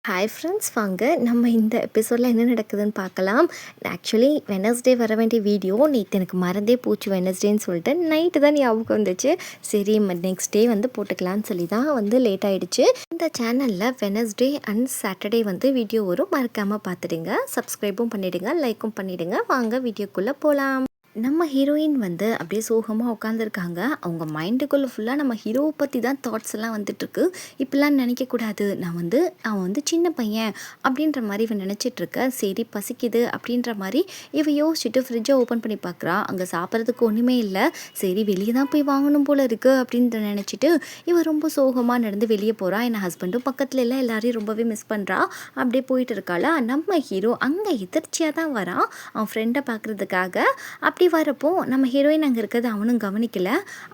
Hi friends, வாங்க நம்ம இந்த எபிசோடில் என்ன நடக்குதுன்னு பார்க்கலாம். ஆக்சுவலி வெனஸ்டே வர வேண்டிய வீடியோ நேற்று எனக்கு மறந்தே போச்சு. வெனஸ்டேன்னு சொல்லிட்டு நைட்டு தான் ஞாபகம் வந்துச்சு. சரி நெக்ஸ்ட் டே வந்து போட்டுக்கலான்னு சொல்லி தான் லேட் ஆகிடுச்சு. இந்த சேனலில் வெனஸ்டே அண்ட் சாட்டர்டே வீடியோ வரும், மறக்காமல் பார்த்துடுங்க. சப்ஸ்கிரைபும் பண்ணிவிடுங்க, லைக்கும் பண்ணிவிடுங்க. வாங்க வீடியோக்குள்ளே போகலாம். நம்ம ஹீரோயின் அப்படியே சோகமாக உட்காந்துருக்காங்க. அவங்க மைண்டுக்குள்ளே ஃபுல்லாக நம்ம ஹீரோவை பற்றி தான் தாட்ஸ் எல்லாம் வந்துட்டுருக்கு. இப்படிலாம் நினைக்கக்கூடாது, அவன் சின்ன பையன் அப்படின்ற மாதிரி இவன் நினச்சிட்ருக்க. சரி பசிக்குது அப்படின்ற மாதிரி இவன் யோசிச்சுட்டு ஃப்ரிட்ஜை ஓப்பன் பண்ணி பார்க்குறா. அங்கே சாப்பிட்றதுக்கு ஒன்றுமே இல்லை. சரி வெளியே தான் போய் வாங்கணும் போல் இருக்குது அப்படின்னு நினச்சிட்டு இவன் ரொம்ப சோகமாக நடந்து வெளியே போகிறான். என் ஹஸ்பண்டும் பக்கத்தில் எல்லாம் எல்லாரையும் ரொம்பவே மிஸ் பண்ணுறா. அப்படியே போயிட்டு இருக்காளா. நம்ம ஹீரோ அங்கே எதிர்ச்சியாக தான் வரான் அவன் ஃப்ரெண்டை பார்க்குறதுக்காக. அப்படி வரப்போ நம்ம ஹீரோயின் அங்கே இருக்கிறது அவனும் கவனிக்கல.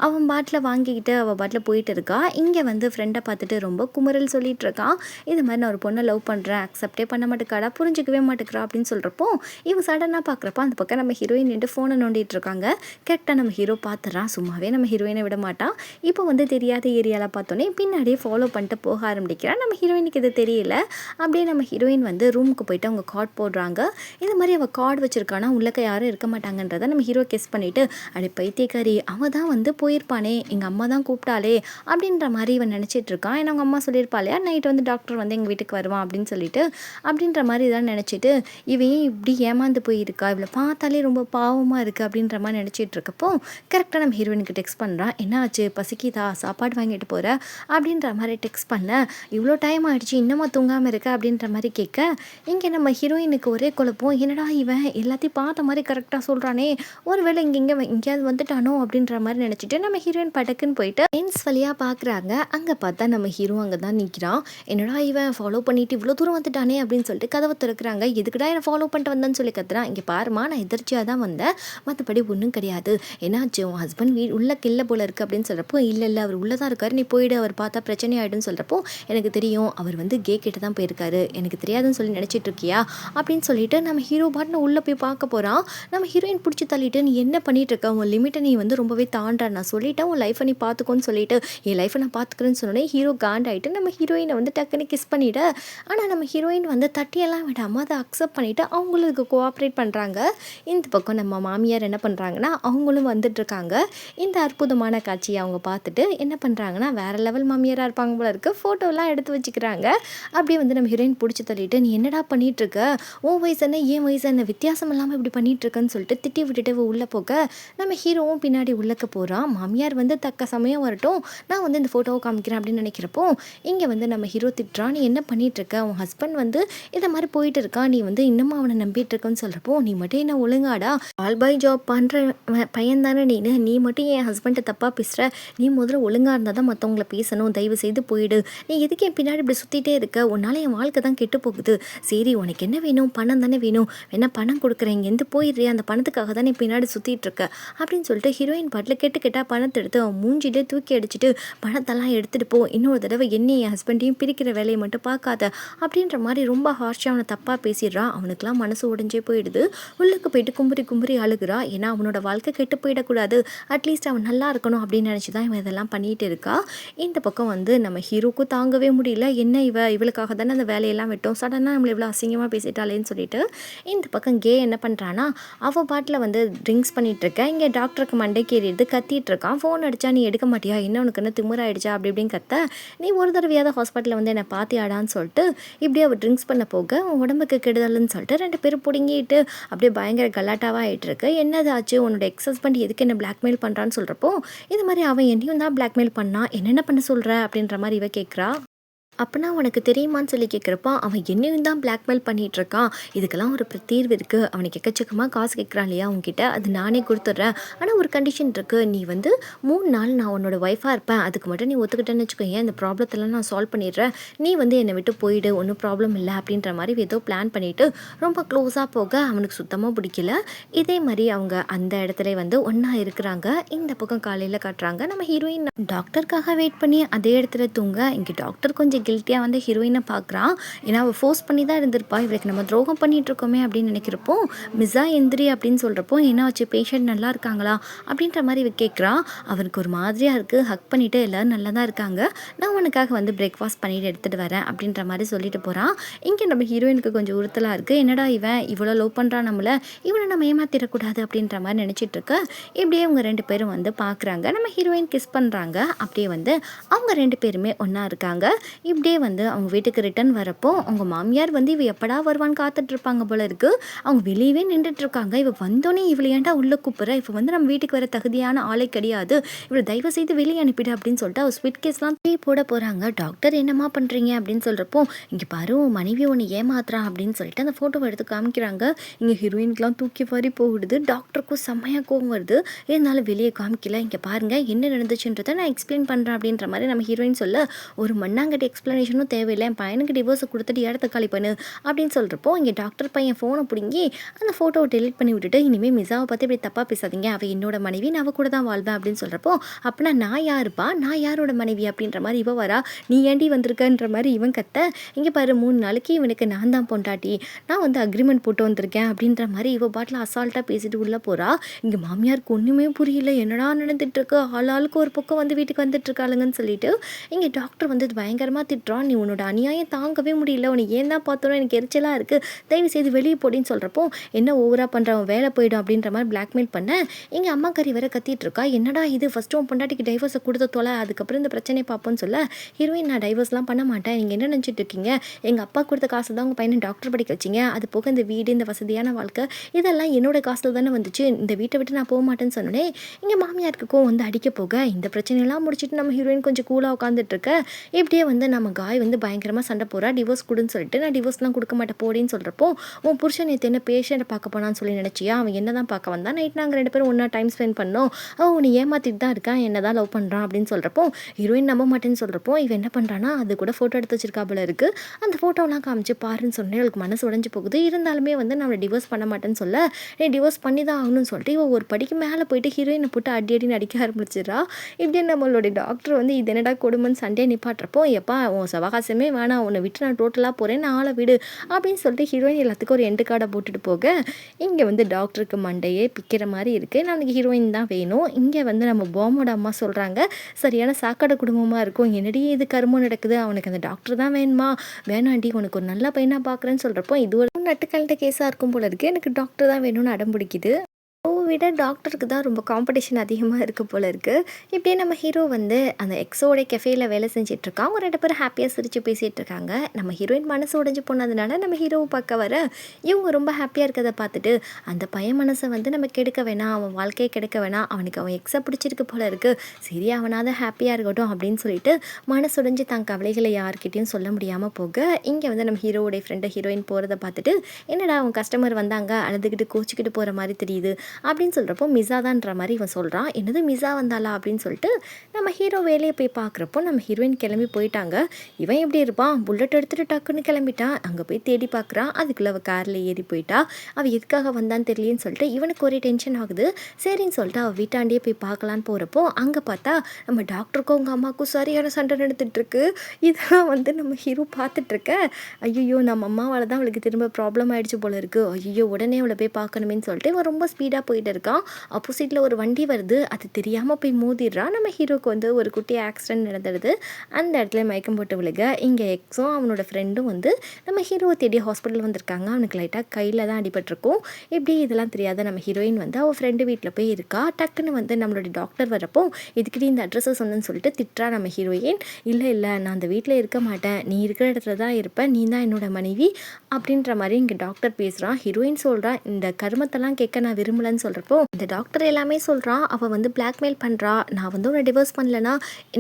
அவன் பாட்டில் வாங்கிக்கிட்டு அவள் பாட்டில் போயிட்டு இருக்கா. இங்கே ஃப்ரெண்டை பார்த்துட்டு ரொம்ப குமுறல் சொல்லிட்டு இருக்கான். இது மாதிரி நான் ஒரு பொண்ணை லவ் பண்ணுறேன், அக்செப்டே பண்ண மாட்டேக்காடா, புரிஞ்சிக்கவே மாட்டேக்கிறா அப்படின்னு சொல்கிறப்போ இவன் சடனாக பார்க்குறப்போ அந்த பக்கம் நம்ம ஹீரோயின் நின்று ஃபோனை நோண்டிட்டு இருக்காங்க. கரெக்டாக நம்ம ஹீரோ பார்த்துறான். சும்மாவே நம்ம ஹீரோயினை விட மாட்டான். இப்போ தெரியாத ஏரியாவில் பார்த்தோன்னே பின்னாடியே ஃபாலோ பண்ணிட்டு போக ஆரம்பிக்கிறான். நம்ம ஹீரோயினுக்கு இது தெரியல. அப்படியே நம்ம ஹீரோயின் ரூமுக்கு போயிட்டு அவங்க கார்டு போடுறாங்க. இது மாதிரி அவள் கார்டு வச்சுருக்கானா, உள்ளக்க யாரும் இருக்க மாட்டாங்கன்றதை நம்ம ஹீரோ கெஸ் பண்ணிவிட்டு அப்படி பைத்தியக்காரி அவன் தான் போயிருப்பானே, எங்கள் அம்மா தான் கூப்பிட்டாலே அப்படின்ற மாதிரி இவன் நினச்சிட்டு இருக்கான். ஏன்னா அவங்க அம்மா சொல்லியிருப்பாளையா நைட் டாக்டர் எங்கள் வீட்டுக்கு வருவான் அப்படின்னு சொல்லிட்டு, அப்படின்ற மாதிரி தான் நினச்சிட்டு இவன் இப்படி ஏமாந்து போயிருக்கா, இவளை பார்த்தாலே ரொம்ப பாவமாக இருக்குது அப்படின்ற மாதிரி நினச்சிட்டு இருக்கப்போ கரெக்டாக நம்ம ஹீரோயினுக்கு டெக்ஸ்ட் பண்ணுறான். என்ன ஆச்சு, பசிக்குதா, சாப்பாடு வாங்கிட்டு போகிற அப்படின்ற மாதிரி டெக்ஸ்ட் பண்ண. இவ்வளோ டைம் ஆகிடுச்சு இன்னமும் தூங்காமல் இருக்க அப்படின்ற மாதிரி கேட்க, இங்கே நம்ம ஹீரோயினுக்கு ஒரே குழப்பம். என்னடா இவன் எல்லாத்தையும் பார்த்த மாதிரி கரெக்டாக சொல்கிறானே, ஒருவேளை எங்கேயாவது வந்துட்டானோ அப்படின்ற மாதிரி நினச்சிட்டு நம்ம ஹீரோயின் படக்குன்னு போயிட்டு மெயின்ஸ் வழியாக பார்க்குறாங்க. அங்கே பார்த்தா நம்ம ஹீரோ அங்கே தான் நிற்கிறான். என்னடா இவன் ஃபாலோ பண்ணிட்டு இவ்வளோ தூரம் வந்துட்டானே அப்படின்னு சொல்லிட்டு கதவை திறக்கிறாங்க. எதுக்குடா என்னை ஃபாலோ பண்ணிட்டு வந்தேன்னு சொல்லி கத்துறான். இங்கே பாருமா, நான் எதிர்ச்சியாக தான் வந்தேன், மற்றபடி ஒன்றும் கிடையாது. என்னாச்சு, உன் ஹஸ்பண்ட் உள்ள கில்ல போல இருக்குது அப்படின்னு சொல்கிறப்போ, இல்லை அவர் உள்ளே தான் இருக்காரு, நீ போயிடு, அவர் பார்த்தா பிரச்சனை ஆகிடுன்னு சொல்கிறப்போ, எனக்கு தெரியும் அவர் கே கிட்ட தான் போயிருக்காரு, எனக்கு தெரியாதுன்னு சொல்லி நினச்சிட்டு இருக்கியா அப்படின்னு சொல்லிட்டு நம்ம ஹீரோ பாட்டுன்னு உள்ளே போய் பார்க்க போகிறான். நம்ம ஹீரோயின் பிடிச்சி தள்ளிட்டு, நீ என்ன பண்ணிட்டு இருக்க, உன் லிமிட்டை நீ ரொம்பவே தாண்டா, நான் சொல்லிட்டேன் உன் லைஃப்பை நீ பார்த்துக்கோன்னு சொல்லிட்டு என் லைஃப்பை நான் பார்த்துக்கிறேன்னு சொன்னோன்னே ஹீரோ காண்டாயிட்டு நம்ம ஹீரோயினை டக்குன்னு கிஸ் பண்ணிவிட. ஆனால் நம்ம ஹீரோயின் தட்டியெல்லாம் விடாமல் அதை அக்செப்ட் பண்ணிவிட்டு அவங்களுக்கு கோஆப்ரேட் பண்ணுறாங்க. இந்த பக்கம் நம்ம மாமியார் என்ன பண்ணுறாங்கன்னா, அவங்களும் வந்துட்டுருக்காங்க. இந்த அற்புதமான காட்சியை அவங்க பார்த்துட்டு என்ன பண்ணுறாங்கன்னா, வேறு லெவல் மாமியாராக இருப்பாங்க போல இருக்குது, ஃபோட்டோலாம் எடுத்து வச்சுக்கிறாங்க. அப்படியே நம்ம ஹீரோயின் பிடிச்சி தள்ளிட்டு, நீ என்னடா பண்ணிகிட்ருக்க, உன் வயசு என்ன ஏன் வயசு என்ன, வித்தியாசம் இல்லாமல் இப்படி பண்ணிகிட்ருக்கன்னு சொல்லிட்டு திட்டி விட்டுட்டு உள்ளே போக நம்ம ஹீரோவும் பின்னாடி உள்ளக்க போகிறான். மாமியார் தக்க சமயம் வரட்டும், நான் இந்த ஃபோட்டோவை காமிக்கிறேன் அப்படின்னு நினைக்கிறப்போ இங்கே நம்ம ஹீரோ திட்டுறான். நீ என்ன பண்ணிட்டு இருக்க, உன் ஹஸ்பண்ட் இதை மாதிரி போயிட்டு இருக்கான், நீ இன்னமும் அவனை நம்பிட்டு இருக்கன்னு சொல்கிறப்போ, நீ மட்டும் என்ன ஒழுங்காடா, ஆல் பாய் ஜாப் பண்ணுற பையன் தானே நீ மட்டும் என் ஹஸ்பண்டை தப்பாக பேசுகிற, நீ முதல்ல ஒழுங்காக இருந்தால் தான் மற்றவங்கள பேசணும், தயவு செய்து போயிடு, நீ எதுக்கு என் பின்னாடி இப்படி சுற்றிட்டே இருக்க, உன்னால் என் வாழ்க்கை தான் கெட்டு போகுது, சரி உனக்கு என்ன வேணும், பணம் தானே வேணும், வேணா பணம் கொடுக்குறேன், இங்கேருந்து போயிடுறியா, அந்த பணத்துக்காக தானே பின்னாடி சுற்றிட்டு இருக்க அப்படின்னு சொல்லிட்டு ஹீரோயின் பாட்டில் கேட்டால் பணத்தை எடுத்து அவன் மூஞ்சிலே தூக்கி அடிச்சுட்டு, பணத்தெல்லாம் எடுத்துகிட்டு போ, இன்னொரு தடவை என்னை என் ஹஸ்பண்டையும் பிரிக்கிற வேலையை மட்டும் பார்க்காத அப்படின்ற மாதிரி ரொம்ப ஹார்ஷாக அவனை தப்பாக பேசிடுறான். அவனுக்குலாம் மனசு உடைஞ்சே போயிடுது. உள்ளுக்கு போயிட்டு கும்புரி அழுகிறா. ஏன்னா அவனோட வாழ்க்கை கெட்டு போயிடக்கூடாது, அட்லீஸ்ட் அவன் நல்லா இருக்கணும் அப்படின்னு நினச்சி தான் இவன் இதெல்லாம் பண்ணிகிட்டு இருக்கா. இந்த பக்கம் நம்ம ஹீரோக்கும் தாங்கவே முடியல. என்ன இவளுக்காக தானே அந்த வேலையெல்லாம் விட்டோம், சடனாக நம்மளை இவ்வளோ அசிங்கமாக பேசிட்டாலேன்னு சொல்லிட்டு இந்த பக்கம் கே என்ன பண்ணுறான்னா, அவள் பாட்டில் ட்ரிங்க்ஸ் பண்ணிகிட்டு இருக்க. இங்கே டாக்டருக்கு மண்டைக்கு ஏறிடுது, கத்திட்டு இருக்கான். ஃபோன் அடித்தா நீ எடுக்க மாட்டியா, என்ன உனக்கு என்ன திமுறாயிடுச்சா அப்படி இப்படின்னு கத்த, நீ ஒரு தடவையாவது ஹாஸ்பிட்டலில் என்னை பார்த்தியாடான்னு சொல்லிட்டு இப்படியே அவள் ட்ரிங்க்ஸ் பண்ண போக உடம்புக்கு கெடுதல்னு சொல்லிட்டு ரெண்டு பேரும் பிடுங்கிட்டு அப்படியே பயங்கர கலாட்டாவாக ஆகிட்டு இருக்கு. என்னது ஆச்சு, உன்னோட எக்ஸ் ஹஸ்பண்ட் எதுக்கு என்ன பிளாக்மெயில் பண்ணுறான்னு சொல்கிறப்போ, இது மாதிரி அவன் என்னையும் தான் பிளாக்மெயில் பண்ணான், என்னென்ன பண்ண சொல்கிற அப்படின்ற மாதிரி இவ கேட்குறா. அப்போனா உனக்கு தெரியுமான்னு சொல்லி கேட்குறப்ப, அவன் என்னையும் தான் பிளாக்மெயில் பண்ணிகிட்ருக்கான், இதுக்கெல்லாம் ஒரு தீர்வு இருக்குது, அவனுக்கு எக்கச்சக்கமாக காசு கேட்குறான் இல்லையா உங்ககிட்ட, அது நானே கொடுத்துட்றேன், ஆனால் ஒரு கண்டிஷன் இருக்குது, நீ 3 நாள் நான் உன்னோட ஒய்ஃபாக இருப்பேன், அதுக்கு மட்டும் நீ ஒத்துக்கிட்டேன்னு வச்சுக்கோங்க, இந்த ப்ராப்ளத்தெல்லாம் நான் சால்வ் பண்ணிடுறேன், நீ என்னை விட்டு போயிடு, ஒன்றும் ப்ராப்ளம் இல்லை அப்படின்ற மாதிரி ஏதோ பிளான் பண்ணிவிட்டு ரொம்ப க்ளோஸாக போக அவனுக்கு சுத்தமாக பிடிக்கல. இதே மாதிரி அவங்க அந்த இடத்துல ஒன்றா இருக்கிறாங்க. இந்த பக்கம் காலையில் காட்டுறாங்க நம்ம ஹீரோயின் டாக்டருக்காக வெயிட் பண்ணி அதே இடத்துல தூங்க. இங்கே டாக்டர் கொஞ்சம் கில்ட்டியாக வந்து ஹீரோயினை பார்க்குறான். ஏன்னா அவள் ஃபோர்ஸ் பண்ணி தான் இருந்திருப்பா. இவளுக்கு நம்ம துரோகம் பண்ணிகிட்ருக்கோமே அப்படின்னு நினைக்கிறப்போ மிஸ்ஸா எந்திரி அப்படின்னு சொல்கிறப்போ என்ன ஆச்சு பேஷண்ட் நல்லா இருக்காங்களா அப்படின்ற மாதிரி இவ கேட்குறா. அவனுக்கு ஒரு மாதிரியாக இருக்குது. ஹக் பண்ணிவிட்டு எல்லோரும் நல்லா தான் இருக்காங்க, நான் உனக்காக வந்து பிரேக்ஃபாஸ்ட் பண்ணிட்டு எடுத்துகிட்டு வரேன் அப்படின்ற மாதிரி சொல்லிட்டு போகிறான். இங்கே நம்ம ஹீரோயினுக்கு கொஞ்சம் உறுத்தலாக இருக்குது. என்னடா இவன் இவ்வளோ லவ் பண்ணுறான் நம்மளை, இவனை நம்ம ஏமாத்திடக்கூடாது அப்படின்ற மாதிரி நினச்சிட்டு இருக்க. இப்படியே அவங்க 2 பேரும் வந்து பார்க்குறாங்க. நம்ம ஹீரோயின் கிஸ் பண்ணுறாங்க. அப்படியே வந்து அவங்க 2 பேருமே ஒன்றா இருக்காங்க. இப்படியே வந்து அவங்க வீட்டுக்கு ரிட்டர்ன் வரப்போ அவங்க மாமியார் வந்து இவ எப்படா வருவான்னு காத்துட்ருப்பாங்க போல இருக்குது. அவங்க வெளியவே நின்றுட்டுருக்காங்க. இவ வந்தோடனே இவளை ஏன்டா உள்ளே கூப்பிட்ற, இப்போ வந்து நம்ம வீட்டுக்கு வர தகுதியான ஆளே கிடையாது, இவளை தயவு செய்து வெளியே அனுப்பிடு அப்படின்னு சொல்லிட்டு அவர் ஸ்வீட் கேஸ்லாம் டீ போட போகிறாங்க. டாக்டர் என்னம்மா பண்ணுறீங்க அப்படின்னு சொல்கிறப்போ இங்கே பாரு உன் மனைவி ஒன்று ஏமாத்துறா அப்படின்னு சொல்லிட்டு அந்த ஃபோட்டோவை எடுத்து காமிக்கிறாங்க. இங்கே ஹீரோயினுக்குலாம் தூக்கி வாரி போடுது. டாக்டருக்கும் செம்மையாக கோவம் வருது. இருந்தாலும் வெளியே காமிக்கல. இங்கே பாருங்கள் என்ன நடந்துச்சுன்றதை நான் எக்ஸ்பிளைன் பண்ணுறேன் அப்படின்ற மாதிரி நம்ம ஹீரோயின் சொல்ல, ஒரு மண்ணாங்கட்டி எக்ஸ்ப்ளனேஷனும் தேவையில்லை, என் பையனுக்கு டிவோர்ஸை கொடுத்துட்டு இடத்த காலி பண்ணு அப்படின்னு சொல்கிறப்போ இங்கே டாக்டர் பையன் ஃபோனை பிடுங்கி அந்த ஃபோட்டோவை டெலிட் பண்ணி விட்டுட்டு இனிமேல் மிஸ்ஸாவை பற்றி இப்படி தப்பாக பேசாதீங்க, அவள் என்னோட மனைவி, நான் அவள் கூட தான் வாழ்வேன் அப்படின்னு சொல்கிறப்போ அப்படின்னா நான் யாருப்பா, நான் யாரோட மனைவி அப்படின்ற மாதிரி இவ வரா. நீ ஏண்டி வந்திருக்கன்ற மாதிரி இவன் கத்த. இங்கே பாரு 3 நாளைக்கு இவனுக்கு நான் தான் பொண்டாட்டி, நான் வந்து அக்ரிமெண்ட் போட்டு வந்திருக்கேன் அப்படின்ற மாதிரி இவ பாட்டில் அசால்ட்டாக பேசிட்டு உள்ளே போகிறா. இங்கே மாமியாருக்கு ஒன்றுமே புரியல, என்னடா நடந்துட்டுருக்கு, ஆளுக்கு ஒரு பக்கம் வந்து வீட்டுக்கு வந்துட்டுருக்காளுங்கன்னு சொல்லிட்டு இங்கே டாக்டர் வந்து பயங்கரமாக திட்டுறான். நீ உன்னோட அநியாயம் தாங்கவே முடியல, உனக்கு ஏன் தான் பார்த்தோன்னா எனக்கு எரிச்சலாக இருக்குது, தயவு செய்து வெளியே போடின்னு சொல்கிறப்போ என்ன ஓவராக பண்ணுறவன் வேலை போயிடும் அப்படின்ற மாதிரி பிளாக்மெயில் பண்ண இங்கே அம்மா கறி வேற கத்திட்டு இருக்கா. என்னடா இது, ஃபஸ்ட்டு உன் பொண்டாட்டிக்கு டைவர்ஸை கொடுத்த தொலை, அதுக்கப்புறம் இந்த பிரச்சனையை பார்ப்போன்னு சொல்ல ஹீரோயின் நான் டைவர்ஸ்லாம் பண்ண மாட்டேன், நீங்கள் என்ன நினச்சிட்டு இருக்கீங்க, எங்கள் அப்பா கொடுத்த காசு தான் உங்கள் பையனை டாக்டர் படிக்க வச்சிங்க, அது போக இந்த வீடு இந்த வசதியான வாழ்க்கை இதெல்லாம் என்னோட காசில் தானே வந்துச்சு, இந்த வீட்டை விட்டு நான் போக மாட்டேன்னு சொன்னேன். இங்கே மாமியாருக்கும் வந்து அடிக்க போக இந்த பிரச்சனையெல்லாம் முடிச்சுட்டு நம்ம ஹீரோயின் கொஞ்சம் கூலாக உட்காந்துட்ருக்க. இப்படியே வந்து நம்ம காய் வந்து பயங்கரமாக சண்டை போகிறா. டிவோர்ஸ் கொடுன்னு சொல்லிட்டு நான் டிவோர்ஸ்லாம் கொடுக்க மாட்டேன் போடின்னு சொல்கிறப்போ உன் புருஷன் நேற்று என்ன பேஷண்ட்டை பார்க்க போனான்னு சொல்லி நினச்சியா, அவன் என்ன தான் பார்க்க வந்தான், நைட் நாங்கள் 2 பேரும் ஒன்றா டைம் ஸ்பெண்ட் பண்ணோம், உன்னை ஏமாற்றிட்டு தான் இருக்கான், என்ன தான் லவ் பண்ணுறான் அப்படின்னு சொல்கிறப்போ ஹீரோயின் நம்ப மாட்டேன்னு சொல்கிறப்போ இவன் என்ன பண்ணுறான்னா அது கூட ஃபோட்டோ எடுத்து வச்சிருக்கா போல இருக்குது. அந்த ஃபோட்டோலாம் காமிச்சு பாருன்னு சொன்னேன். அவளுக்கு மனசு உடஞ்சி போகுது. இருந்தாலுமே வந்து நான் டிவோர்ஸ் பண்ண மாட்டேன்னு சொல்ல நீ டிவோர்ஸ் பண்ணி தான் ஆகணும்னு சொல்லிட்டு இவன் ஒரு படிக்கு மேலே போயிட்டு ஹீரோயினை போட்டு அடின்னு அடிக்க ஆரம்பிச்சிடறா. இப்படியே நம்மளுடைய டாக்டர் வந்து இது என்னடா கொடுமைன்னு சண்டையை நிப்பாட்டுறப்போ எப்பா உன் சவகாசமே வேணாம், உன்னை விட்டு நான் டோட்டலாக போகிறேன், நான் ஆளை விடு அப்படின்னு சொல்லிட்டு ஹீரோயின் எல்லாத்துக்கும் ஒரு எண்டு கார்டை போட்டுட்டு போக இங்கே வந்து டாக்டருக்கு மண்டையே பிக்கிற மாதிரி இருக்குது. நாளைக்கு ஹீரோயின் தான் வேணும். இங்கே வந்து நம்ம பாமோட அம்மா சொல்கிறாங்க சரியான சாக்கடை குடும்பமாக இருக்கும், என்னடி இது கருமம் நடக்குது, அவனுக்கு அந்த டாக்டர் தான் வேணுமா, வேணாண்டி உனக்கு ஒரு நல்ல பையனாக பார்க்குறேன்னு சொல்கிறப்போ இது ஒரு நட்டுக்கல்ட்ட கேஸாக இருக்கும் போல இருக்குது, எனக்கு டாக்டர் தான் வேணும்னு அடம் பிடிக்குது. விட டாக்டருக்கு தான் ரொம்ப காம்படிஷன் அதிகமாக இருக்க போல இருக்குது. இப்படியே நம்ம ஹீரோ வந்து அந்த எக்ஸோட கெஃபேயில் வேலை செஞ்சிட்ருக்கான். அவங்க 2 பேரும் ஹாப்பியாக சிரித்து பேசிகிட்டு இருக்காங்க. நம்ம ஹீரோயின் மனசு உடைஞ்சு போனதுனால நம்ம ஹீரோவை பார்க்க வர இவங்க ரொம்ப ஹாப்பியாக இருக்கிறத பார்த்துட்டு அந்த பையன் மனசை வந்து நம்ம கெடுக்க வேணாம், அவன் வாழ்க்கையை கெடுக்க வேணாம், அவனுக்கு அவன் எக்ஸை பிடிச்சிருக்கு போல இருக்குது, சரி அவனாவது ஹாப்பியாக இருக்கட்டும் அப்படின்னு சொல்லிட்டு மனசு உடைஞ்சு தான் கவலைகளை யார்கிட்டையும் சொல்ல முடியாமல் போக இங்கே வந்து நம்ம ஹீரோவுடைய ஃப்ரெண்டை ஹீரோயின் போகிறத பார்த்துட்டு என்னடா அவங்க கஸ்டமர் வந்தாங்க அழுதுகிட்டு கோச்சிக்கிட்டு போகிற மாதிரி தெரியுது அப்படின்னு சொல்கிறப்போ மிஸ்ஸா தான்ற மாதிரி இவன் சொல்கிறான். என்னது மிஸ்ஸா வந்தாளா அப்படின்னு சொல்லிட்டு நம்ம ஹீரோ வேலையை போய் பார்க்குறப்போ நம்ம ஹீரோயின் கிளம்பி போயிட்டாங்க. இவன் எப்படி இருப்பான், புல்லட் எடுத்துகிட்டு டக்குன்னு கிளம்பிட்டான். அங்கே போய் தேடி பார்க்குறான். அதுக்குள்ளே அவள் காரில் ஏறி போயிட்டா. அவள் எதுக்காக வந்தான்னு தெரியலன்னு சொல்லிட்டு இவனுக்கு ஒரே டென்ஷன் ஆகுது. சரின்னு சொல்லிட்டு அவள் வீட்டாண்டியே போய் பார்க்கலான்னு போகிறப்போ அங்கே பார்த்தா நம்ம டாக்டருக்கும் அவங்க அம்மாவுக்கும் சரியான சண்டை நடந்துட்டுருக்கு. இதெல்லாம் வந்து நம்ம ஹீரோ பார்த்துட்ருக்க. ஐயோ நம்ம அம்மாவால் தான் அவளுக்கு திரும்ப ப்ராப்ளம் ஆகிடுச்சு போல இருக்குது, ஐயோ உடனே அவளை போய் பார்க்கணுமேன்னு சொல்லிட்டு இவன் ரொம்ப ஸ்பீடாக போயிட்டு இருக்கான். ஆப்போசிட்டில் ஒரு வண்டி வருது, அது தெரியாமல் போய் மோதிடுறான். நம்ம ஹீரோக்கு வந்து ஒரு குட்டி ஆக்சிடென்ட் நடந்துடுது. அந்த இடத்துல மயக்கம் போட்டு விழுக இங்கே எக்ஸும் அவனோட ஃப்ரெண்டும் வந்து நம்ம ஹீரோவை தேடி ஹாஸ்பிட்டல் வந்திருக்காங்க. அவனுக்கு லைட்டாக கையில் தான் அடிபட்டிருக்கும். இப்படி இதெல்லாம் தெரியாத நம்ம ஹீரோயின் வந்து அவள் ஃப்ரெண்டு வீட்டில் போய் இருக்கா. டக்குன்னு வந்து நம்மளுடைய டாக்டர் வரப்போ இதுக்கிட்டே இந்த அட்ரஸை சொன்னேன்னு சொல்லிட்டு திட்டுறா நம்ம ஹீரோயின். இல்லை நான் அந்த வீட்டில் இருக்க மாட்டேன், நீ இருக்கிற இடத்துல தான் இருப்பேன், நீ தான் என்னோட மனைவி அப்படின்ற மாதிரி இங்கே டாக்டர் பேசுகிறான். ஹீரோயின் சொல்கிறான் இந்த கருமத்தெல்லாம் கேட்க நான் விரும்பலன்னு சொல்கிறப்போ இந்த டாக்டர் எல்லாமே சொல்கிறான். அவள் வந்து பிளாக்மெயில் பண்ணுறா, நான் வந்து உன்னை டிவோர்ஸ் பண்ணலன்னா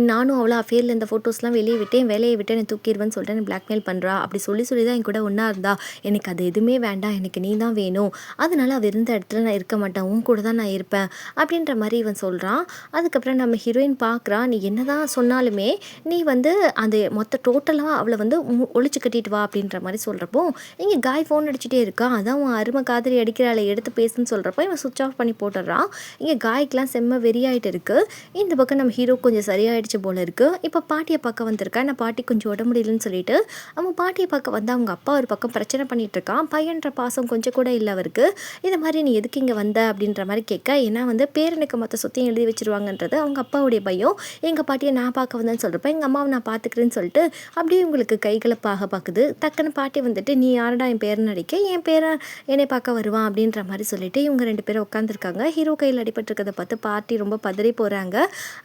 நானும் அவ்வளோ அஃபேரில் இந்த ஃபோட்டோஸ்லாம் வெளியே விட்டேன், வேலையை விட்டு என்னை தூக்கிடுவேன்னு சொல்லிட்டு என்னை பிளாக்மெயில் பண்ணுறா. அப்படி சொல்லி தான் என் கூட ஒன்றா இருந்தா, எனக்கு அது எதுவுமே வேண்டாம், எனக்கு நீ தான் வேணும், அதனால அவள் இருந்த இடத்துல நான் இருக்க மாட்டேன், உன் கூட தான் நான் இருப்பேன் அப்படின்ற மாதிரி இவன் சொல்கிறான். அதுக்கப்புறம் நம்ம ஹீரோயின் பார்க்குறா, நீ என்ன தான் சொன்னாலுமே நீ வந்து அந்த மொத்த டோட்டலாக அவளை வந்து ஒழிச்சு கட்டிட்டு வா அப்படின்ற மாதிரி சொல்கிறப்போ இங்கே காய் ஃபோன் அடிச்சுட்டே இருக்கா. அதான் உன் அருமை காதலி அடிக்கிறாளை எடுத்து பேசுன்னு சொல்கிறப்போ இவன் ஃபோனை சுவிட்ச் ஆஃப் பண்ணி போட்டுடுறான். இங்கே காய்க்கெலாம் செம்ம வெறியாயிட்டு இருக்குது. இந்த பக்கம் நம்ம ஹீரோ கொஞ்சம் சரியாயிடுச்சு போல இருக்குது. இப்போ பாட்டியை பார்க்க வந்திருக்கா. நான் பாட்டி கொஞ்சம் உடம்பு முடியலன்னு சொல்லிட்டு அவன் பாட்டியை பார்க்க வந்து அவங்க அப்பா ஒரு பக்கம் பிரச்சனை பண்ணிகிட்டு இருக்கான். பையன்ற பாசம் கொஞ்சம் கூட இல்லை அவருக்கு. இது மாதிரி நீ எதுக்கு இங்கே வந்த அப்படின்ற மாதிரி கேட்க, ஏன்னா வந்து பேரனுக்கு மொத்த சொத்தையும் எழுதி வச்சிருவாங்கன்றது அவங்க அப்பாவுடைய பயம். எங்கள் பாட்டியை நான் பார்க்க வந்தேன்னு சொல்கிறப்ப எங்கள் அம்மாவை நான் பார்த்துக்கிறேன்னு சொல்லிட்டு அப்படியே உங்களுக்கு கைகளை பார்க்குது. டக்குன்னு பாட்டி வந்துட்டு நீ யாரடா என் பேரன் அடிக்க, என் பேரன் என்னை பார்க்க வருவான் அப்படின்ற மாதிரி சொல்லிட்டு இவங்க 2 பேரும் உட்காந்துருக்காங்க. ஹீரோ கையில் அடிபட்டிருக்கிறத பார்த்து பாட்டி ரொம்ப பதறி போகிறாங்க.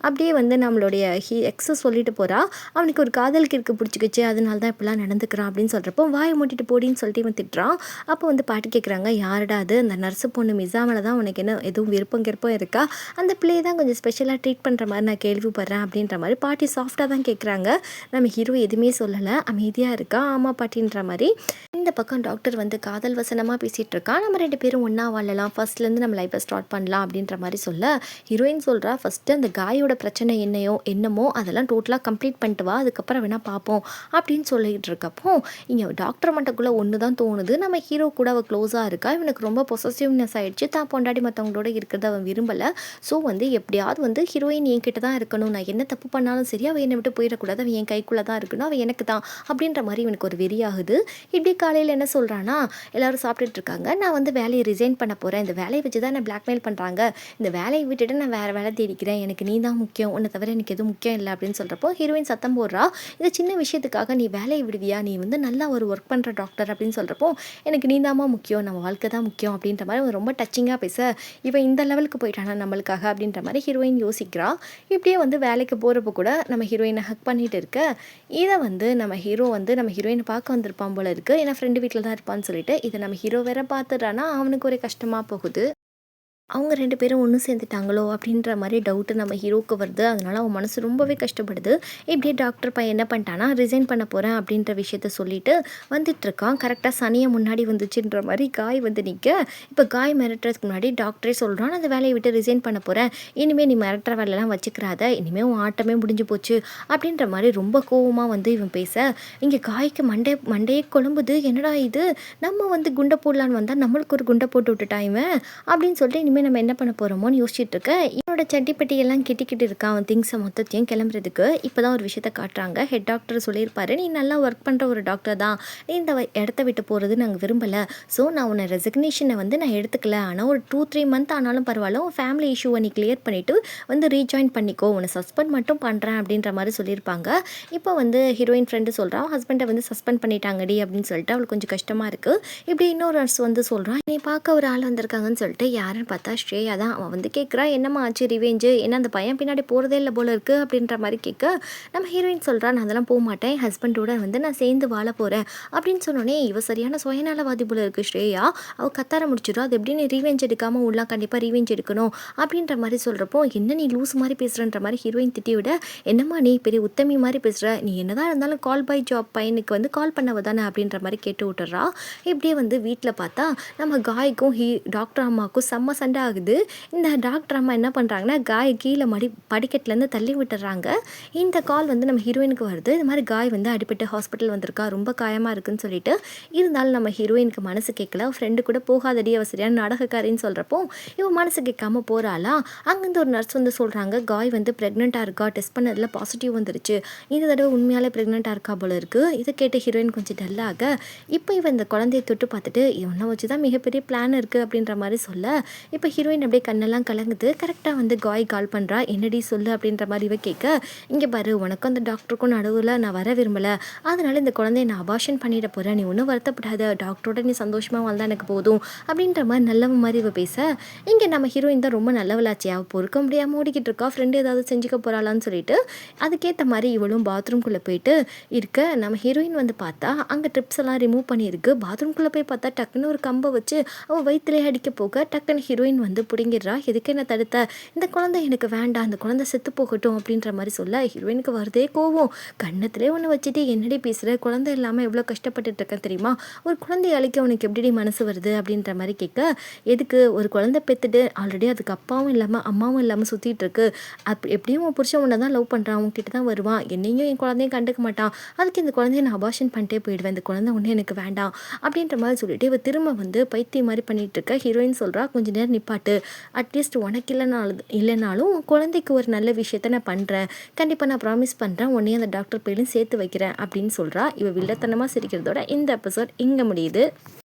அப்படியே வந்து நம்மளுடைய எக்ஸை சொல்லிட்டு போகிறா, அவனுக்கு ஒரு காதல் கிறுக்கு பிடிச்சிக்கிச்சு, அதனால தான் இப்படிலாம் நடந்துக்கிறான் அப்படின்னு சொல்கிறப்போ வாயை மூட்டிட்டு போடின்னு சொல்லிட்டு இவன் திட்டுறான். அப்போ வந்து பாட்டி கேட்குறாங்க, யாரடா அது, அந்த நர்ஸு பொண்ணு மிஸ்ஸாமல தான் உனக்கு என்ன எதுவும் விருப்பம் இருக்கா, அந்த பிள்ளையை தான் கொஞ்சம் ஸ்பெஷலாக ட்ரீட் பண்ணுற மாதிரி நான் கேள்விப்படுறேன் அப்படின்ற மாதிரி பாட்டி சாஃப்டாக தான் கேட்குறாங்க. நம்ம ஹீரோ எதுவுமே சொல்லலை, அமைதியாக இருக்கா. ஆமாம் பாட்டின்ற மாதிரி. இந்த பக்கம் டாக்டர் வந்து காதல் வசனமாக பேசிகிட்டு இருக்கான். நம்ம 2 பேரும் ஒன்றா வாழலாம், ஃபர்ஸ்ட்லேருந்து நம்ம லைஃப்பை ஸ்டார்ட் பண்ணலாம் அப்படின்ற மாதிரி சொல்ல, ஹீரோயின் சொல்கிறா ஃபஸ்ட்டு அந்த காயோட பிரச்சனை என்னமோ அதெல்லாம் டோட்டலாக கம்ப்ளீட் பண்ணிட்டு வா, அதுக்கப்புறம் வேணால் பார்ப்போம் அப்படின்னு சொல்லிகிட்டு இருக்கப்போ இங்கே டாக்டர் மட்டுக்குள்ளே ஒன்று தான் தோணுது. நம்ம ஹீரோ கூட அவள் க்ளோஸாக இருக்கா. இவனுக்கு ரொம்ப பொசசிவ்னஸ் ஆகிடுச்சு. தான் பொண்டாடி மற்றவங்களோட இருக்கிறத அவன் விரும்பலை. ஸோ வந்து எப்படியாவது வந்து ஹீரோயின் என்கிட்ட தான் இருக்கணும், நான் என்ன தப்பு பண்ணாலும் சரி அவள் என்னை விட்டு போயிடக்கூடாது, அவன் என் கைக்குள்ளே தான் இருக்கணும், அவள் எனக்கு தான் அப்படின்ற மாதிரி இவனுக்கு ஒரு வெறியாகுது. இப்படி காலையில் என்ன சொல்கிறான்னா, எல்லோரும் சாப்பிட்டுட்டு இருக்காங்க, நான் வந்து வேலையை ரிசைன் பண்ண போகிறேன், இந்த வேலையை வச்சு தான் என்ன பிளாக்மெயில் பண்ணுறாங்க, இந்த வேலையை விட்டுட்டு நான் வேறு வேலை தேடிக்கிறேன், எனக்கு நீ தான் முக்கியம், உன்னை தவிர எனக்கு எதுவும் முக்கியம் இல்லை அப்படின்னு சொல்கிறப்போ ஹீரோயின் சத்தம் போடுறா, இந்த சின்ன விஷயத்துக்காக நீ வேலையை விடுவியா, நீ வந்து நல்லா ஒரு ஒர்க் பண்ணுற டாக்டர் அப்படின்னு சொல்கிறப்போ எனக்கு நீ தாம்மா முக்கியம், நம்ம வாழ்க்கை தான் முக்கியம் அப்படின்ற மாதிரி ரொம்ப டச்சிங்காக பேச, இவன் இந்த லெவலுக்கு போயிட்டானா நம்மளுக்காக அப்படின்ற மாதிரி ஹீரோயின் யோசிக்கிறா. இப்படியே வந்து வேலைக்கு போகிறப்ப கூட நம்ம ஹீரோயினை ஹக் பண்ணிட்டு இருக்க, இதை வந்து நம்ம ஹீரோ வந்து நம்ம ஹீரோயினை பார்க்க வந்திருப்பான் போல இருக்குது, ஏன்னா ஃப்ரெண்டு வீட்டில் தான் இருப்பான்னு சொல்லிட்டு இதை நம்ம ஹீரோ வேற பார்த்துடுறான்னா அவனுக்கு ஒரு கஷ்டமாக போகுது. அவங்க 2 பேரும் ஒன்று சேர்ந்துட்டாங்களோ அப்படின்ற மாதிரி டவுட்டு நம்ம ஹீரோவுக்கு வருது. அதனால் அவன் மனசு ரொம்பவே கஷ்டப்படுது. இப்படியே டாக்டர் பையன் என்ன பண்ணிட்டானா, ரிசைன் பண்ண போகிறேன் அப்படின்ற விஷயத்த சொல்லிட்டு வந்துட்டுருக்கான். கரெக்டாக சனியை முன்னாடி வந்துச்சுன்ற மாதிரி காய் வந்து நிற்க, இப்போ காய் மிரட்டுறதுக்கு முன்னாடி டாக்டரே சொல்கிறான், அந்த வேலையை விட்டு ரிசைன் பண்ண போகிறேன், இனிமேல் நீ மிரட்டுற வேலையெல்லாம் வச்சுக்கிறாத, இனிமேல் உன் ஆட்டமே முடிஞ்சு போச்சு அப்படின்ற மாதிரி ரொம்ப கோவமாக வந்து இவன் பேச, இங்கே காய்க்கு மண்டையே குழம்புது. என்னடா இது, நம்ம வந்து குண்டை போடலான்னு வந்தால் நம்மளுக்கு ஒரு குண்டை போட்டு விட்டுட்டான் இவன் அப்படின்னு சொல்லிட்டு இனிமேல் நம்ம என்ன பண்ண போகிறோமோன்னு யோசிச்சுட்டு இருக்கேன். என்னோட சட்டிப்பட்டியெல்லாம் கிட்டிக்கிட்டு இருக்கான் அவன் திங்ஸை மொத்தத்தையும் கிளம்புறதுக்கு. இப்போ தான் ஒரு விஷயத்த காட்டுறாங்க. ஹெட் டாக்டர் சொல்லியிருப்பாரு, நீ நல்லா ஒர்க் பண்ணுற ஒரு டாக்டர் தான், நீ இந்த இடத்த விட்டு போகிறது நாங்கள் விரும்பலை, ஸோ நான் உன்னை ரெசிக்னேஷனை வந்து நான் எடுத்துக்கல, ஆனால் ஒரு 2-3 மந்த் ஆனாலும் பரவாயில்ல, உன் ஃபேமிலி இஷ்யூவை நீ கிளியர் பண்ணிவிட்டு வந்து ரீஜாயின் பண்ணிக்கோ, உன்னை சஸ்பெண்ட் மட்டும் பண்ணுறேன் அப்படின்ற மாதிரி சொல்லியிருப்பாங்க. இப்போ வந்து ஹீரோயின் ஃப்ரெண்டு சொல்கிறான், ஹஸ்பண்டை வந்து சஸ்பெண்ட் பண்ணிட்டாங்கடி அப்படின்னு சொல்லிட்டு அவளுக்கு கொஞ்சம் கஷ்டமாக இருக்குது. இப்படி இன்னொரு நர்ஸ் வந்து சொல்கிறான், நீ பார்க்க ஒரு ஆள் வந்திருக்காங்கன்னு சொல்லிட்டு யாருன்னு பார்த்தா ஸ்ரேயா தான். அவன் வந்து கேட்குறா, என்னம்மா ஆச்சு ரிவேஞ்சு, ஏன்னா அந்த பையன் பின்னாடி போகிறதே இல்லை போல இருக்குது அப்படின்ற மாதிரி கேட்க, நம்ம ஹீரோயின் சொல்கிறா, நான் அதெல்லாம் போக மாட்டேன், ஹஸ்பண்டோட வந்து நான் சேர்ந்து வாழ போகிறேன் அப்படின்னு சொன்னோன்னே இவ சரியான சுயநலவாதி போல இருக்குது ஸ்ரேயா. அவள் கத்தார முடிச்சிடும், அது எப்படி நீ ரீவெஞ்ச் எடுக்காமல் உள்ளா, கண்டிப்பாக ரீவெஞ்ச் எடுக்கணும் அப்படின்ற மாதிரி சொல்கிறப்போ, என்ன நீ லூஸ் மாதிரி பேசுகிறன்ற மாதிரி ஹீரோயின் திட்டி விட, என்னம்மா நீ பெரிய உத்தமி மாதிரி பேசுகிற, நீ என்னதான் இருந்தாலும் கால் பை ஜாப் பையனுக்கு வந்து கால் பண்ணவ தானே அப்படின்ற மாதிரி கேட்டு விட்டுறா. இப்படியே வந்து வீட்டில் பார்த்தா நம்ம காய்க்கும் டாக்டர் அம்மாவுக்கும் செம்ம சண்டை ஆகுது. இந்த டாக்டர் அம்மா என்ன பண்ணுறாங்கன்னா, காய் கீழே படிக்கட்டுலேருந்து தள்ளி விட்டுறாங்க. இந்த கால் வந்து நம்ம ஹீரோயினுக்கு வருது, இது மாதிரி காய் வந்து அடிபட்டு ஹாஸ்பிட்டல் வந்திருக்கா, ரொம்ப காயமாக இருக்குன்னு சொல்லிட்டு. இருந்தாலும் நம்ம ஹீரோயினுக்கு மனசு கேட்கல, ஃப்ரெண்டு கூட போகாதடி, அவ சரியான நாடகக்காரின்னு சொல்கிறப்போ இவன் மனசு கேட்காம போகிறாளா. அங்கேருந்து ஒரு நர்ஸ் வந்து சொல்கிறாங்க, காய் வந்து ப்ரெக்னெண்ட்டாக இருக்கா, டெஸ்ட் பண்ணதில் பாசிட்டிவ் வந்துருச்சு, இந்த தடவை உண்மையாலே ப்ரெக்னெண்ட்டாக இருக்கா போல இருக்குது. இதை கேட்டு ஹீரோயின் கொஞ்சம் டல்லாக, இப்போ இவன் இந்த குழந்தைய தொட்டு பார்த்துட்டு இவனை வச்சு தான் மிகப்பெரிய பிளான் இருக்குது அப்படின்ற மாதிரி சொல்ல, இப்போ ஹீரோயின் அப்படியே கண்ணெல்லாம் கலங்குது. கரெக்டாக வந்து காய் கால் பண்ணுறா, என்னடி சொல்லு அப்படின்ற மாதிரி இவ கேட்க, இங்கே பாரு, உனக்கும் அந்த டாக்டருக்கும் நடுவில் நான் வர விரும்பலை, அதனால் இந்த குழந்தைய நான் அபார்ஷன் பண்ணிட போகிறேன், நீ ஒன்றும் வருத்தப்படாத, டாக்டரோட நீ சந்தோஷமாக வாழ்ந்தா எனக்கு போதும் அப்படின்ற மாதிரி நல்லவ மாதிரி இவ பேச, இங்கே நம்ம ஹீரோயின் தான் ரொம்ப நல்லவளாச்சு, அவள் பொறுக்க முடியாமல் ஓடிக்கிட்டு இருக்கா, ஃப்ரெண்டு ஏதாவது செஞ்சுக்க போகிறாளான்னு சொல்லிட்டு அதுக்கேற்ற மாதிரி இவளும் பாத்ரூம்குள்ளே போயிட்டு இருக்க, நம்ம ஹீரோயின் வந்து பார்த்தா அங்கே ட்ரிப்ஸ் எல்லாம் ரிமூவ் பண்ணியிருக்கு. பாத்ரூம்குள்ளே போய் பார்த்தா டக்குன்னு ஒரு கம்பை வச்சு அவள் வயிற்றுலேயே அடிக்க போக டக்குன்னு ஹீரோயின் வந்து பிடிங்கிடுறா. எதுக்கு என்ன தடுத்த, இந்த குழந்தை எனக்கு வேண்டாம், அந்த குழந்தை செத்து போகட்டும் அப்படின்ற மாதிரி சொல்ல, ஹீரோயினுக்கு வருதே கோவம். கண்ணத்திலே ஒன்று வச்சுட்டு என்னடி பேசுகிற, குழந்தை இல்லாமல் எவ்வளோ கஷ்டப்பட்டுட்டு இருக்கேன் தெரியுமா, ஒரு குழந்தைய அழிக்க உனக்கு எப்படி மனசு வருது அப்படின்ற மாதிரி கேட்க, எதுக்கு, ஒரு குழந்தை பெற்றுட்டு ஆல்ரெடி அதுக்கு அப்பாவும் இல்லாமல் அம்மாவும் இல்லாமல் சுற்றிட்டு இருக்கு, எப்படியும் உன் புருஷன் உன்னை தான் லவ் பண்ணுறான், அவங்ககிட்ட தான் வருவான், என்னையும் என் குழந்தையும் கண்டுக்க மாட்டான், அதுக்கு இந்த குழந்தைய நான் அபார்ஷன் பண்ணிட்டே போயிடுவேன், இந்த குழந்தை ஒன்று எனக்கு வேண்டாம் அப்படின்ற மாதிரி சொல்லிட்டு இவ திரும்ப வந்து பைத்தியம் மாதிரி பண்ணிட்டு இருக்க. ஹீரோயின் சொல்கிறா, கொஞ்சம் நேரம் நிப்பாட்டு, அட்லீஸ்ட் உனக்கு இல்லைனாலும் உன் குழந்தைக்கு ஒரு நல்ல விஷயத்த நான் பண்ணுறேன், கண்டிப்பாக நான் ப்ராமிஸ் பண்ணுறேன், உன்னையும் அந்த டாக்டர் பேரும் சேர்த்து வைக்கிறேன் அப்படின்னு சொல்கிறா. இவ வில்லத்தனமாக சிரிக்கிறதோட இந்த எபிசோட் இங்கே முடியுது.